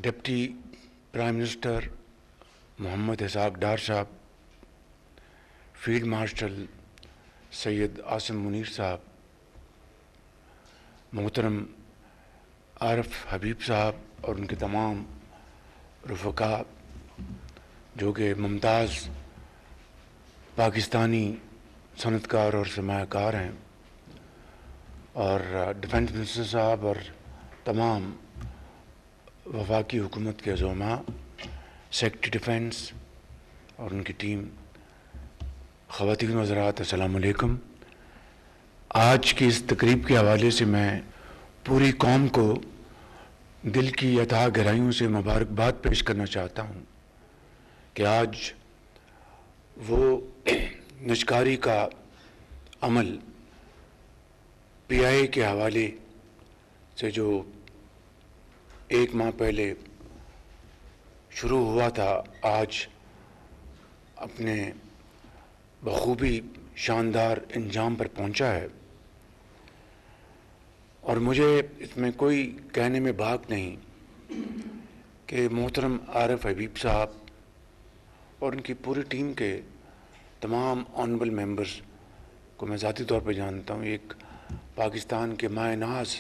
Deputy prime minister Muhammad Ishaq Dar صاحب، field marshal Syed Asim Munir صاحب، محترم عارف حبیب صاحب اور ان کے تمام رفقاء جو کہ ممتاز پاکستانی صنعت کار اور سرمایہ کار ہیں، اور ڈیفنس منسٹر صاحب اور تمام وفاقی حکومت کے زعماء، سیکرٹری ڈیفنس اور ان کی ٹیم، خواتین و حضرات، السلام علیکم۔ آج کی اس تقریب کے حوالے سے میں پوری قوم کو دل کی اتھاہ گہرائیوں سے مبارکباد پیش کرنا چاہتا ہوں کہ آج وہ نجکاری کا عمل پی آئی اے کے حوالے سے جو ایک ماہ پہلے شروع ہوا تھا، آج اپنے بخوبی شاندار انجام پر پہنچا ہے، اور مجھے اس میں کوئی کہنے میں باک نہیں کہ محترم عارف حبیب صاحب اور ان کی پوری ٹیم کے تمام آنریبل ممبرز کو میں ذاتی طور پہ جانتا ہوں، ایک پاکستان کے مائع ناز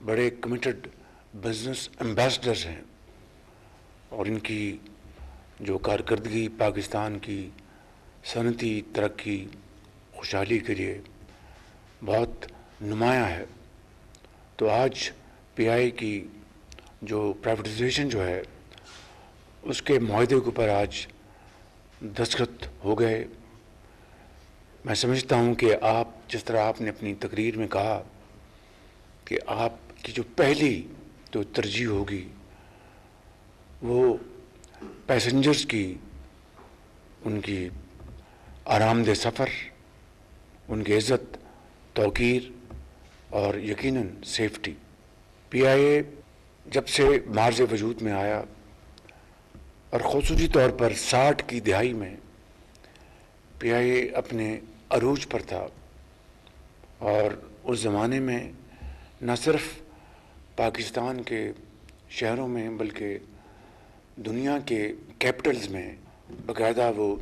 بڑے کمیٹڈ بزنس ایمبیسڈرز ہیں، اور ان کی جو کارکردگی پاکستان کی صنعتی ترقی خوشحالی کے لیے بہت نمایاں ہے۔ تو آج پی آئی کی جو پرائیویٹائزیشن جو ہے اس کے معاہدے کے اوپر آج دستخط ہو گئے۔ میں سمجھتا ہوں کہ آپ جس طرح آپ نے اپنی تقریر میں کہا کہ آپ کی جو پہلی جو ترجیح ہوگی وہ پیسنجرز کی، ان کی آرام دہ سفر، ان کی عزت، توقیر اور یقیناً سیفٹی۔ پی آئی اے جب سے معرض وجود میں آیا اور خصوصی طور پر 60 کی دہائی میں پی آئی اے اپنے عروج پر تھا، اور اس زمانے میں نہ صرف پاکستان کے شہروں میں بلکہ دنیا کے کیپٹلز میں باقاعدہ وہ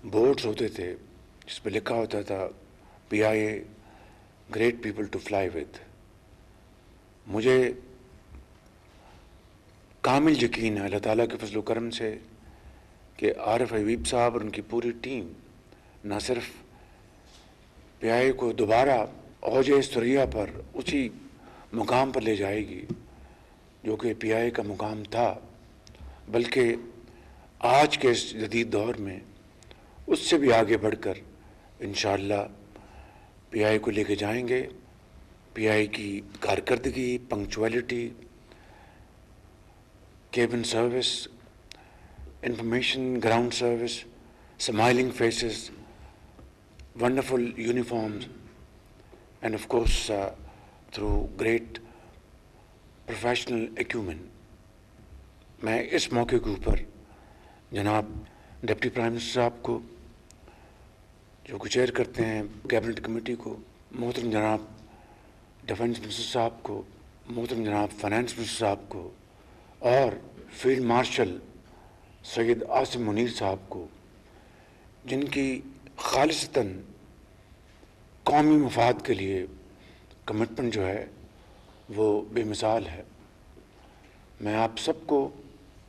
بورڈز ہوتے تھے جس پہ لکھا ہوتا تھا P I A great people to fly with. مجھے کامل یقین ہے اللہ تعالیٰ کے فضل و کرم سے کہ عارف حبیب صاحب اور ان کی پوری ٹیم نہ صرف پی آئی اے کو دوبارہ اوج ثریا پر اسی مقام پر لے جائے گی جو کہ پی آئی اے کا مقام تھا، بلکہ آج کے اس جدید دور میں اس سے بھی آگے بڑھ کر انشاءاللہ پی آئی اے کو لے کے جائیں گے۔ پی آئی اے کی کارکردگی، punctuality, cabin service, information ground service, smiling faces, wonderful uniforms, and of course through great professional acumen. میں اس موقع کے اوپر جناب ڈپٹی پرائم منسٹر صاحب کو جو کہ چیئر کرتے ہیں کیبنٹ کمیٹی کو، محترم جناب ڈیفنس منسٹر صاحب کو، محترم جناب فائنانس منسٹر صاحب کو، اور فیلڈ مارشل سید عاصم منیر صاحب کو، جن کی خالصتاً قومی مفاد کے لیے کمٹمنٹ جو ہے وہ بے مثال ہے۔ میں آپ سب کو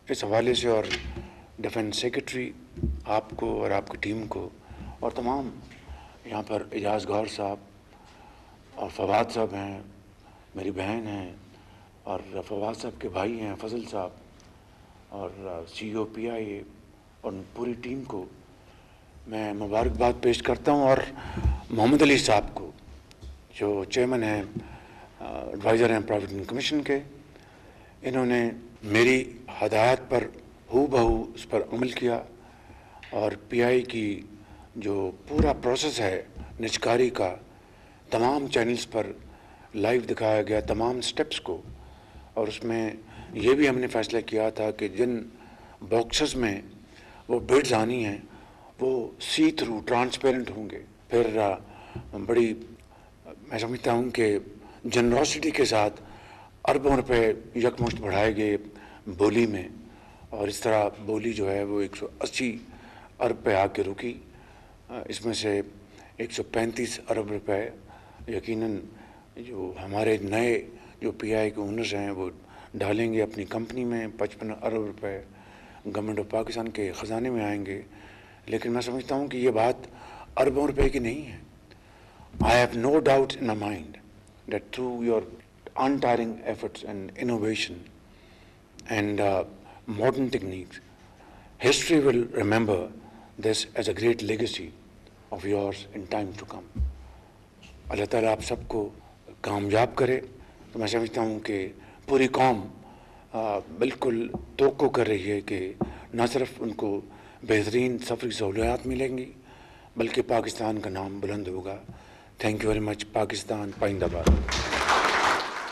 اس حوالے سے، اور ڈیفنس سیکرٹری آپ کو اور آپ کی ٹیم کو، اور تمام یہاں پر اعجاز گوہر صاحب اور فواد صاحب ہیں، میری بہن ہیں، اور فواد صاحب کے بھائی ہیں فضل صاحب، اور سی او پی آئی اے اور پوری ٹیم کو میں مبارکباد پیش کرتا ہوں، اور محمد علی صاحب کو جو چیئرمین ہیں، ایڈوائزر ہیں پروویڈنٹ کمیشن کے۔ انہوں نے میری ہدایات پر ہو بہو اس پر عمل کیا، اور پی آئی کی جو پورا پروسیس ہے نجکاری کا تمام چینلز پر لائیو دکھایا گیا، تمام سٹیپس کو، اور اس میں یہ بھی ہم نے فیصلہ کیا تھا کہ جن باکسز میں وہ بڈز آنی ہیں وہ سی تھرو ٹرانسپیرنٹ ہوں گے۔ پھر بڑی میں سمجھتا ہوں کہ جنروسٹی کے ساتھ اربوں روپے یکمشت بڑھائے گئے بولی میں، اور اس طرح بولی جو ہے وہ 180 ارب پہ آ کے رکی۔ اس میں سے 135 ارب روپے یقیناً جو ہمارے نئے جو پی آئی کے اونرز ہیں وہ ڈالیں گے اپنی کمپنی میں، 55 ارب روپے گورنمنٹ آف پاکستان کے خزانے میں آئیں گے۔ لیکن میں سمجھتا ہوں کہ یہ بات اربوں روپے کی نہیں ہے۔ I have no doubt in my mind that through your untiring efforts and innovation and modern techniques, history will remember this as a great legacy of yours in time to come. اللہ تعالیٰ آپ سب کو کامیاب کرے۔ تو میں سمجھتا ہوں کہ پوری قوم بالکل توقع کر رہی ہے کہ نہ صرف ان کو بہترین سفری سہولیات ملیں گی بلکہ پاکستان کا نام بلند ہوگا۔ Thank you very much. Pakistan پائندہ باد۔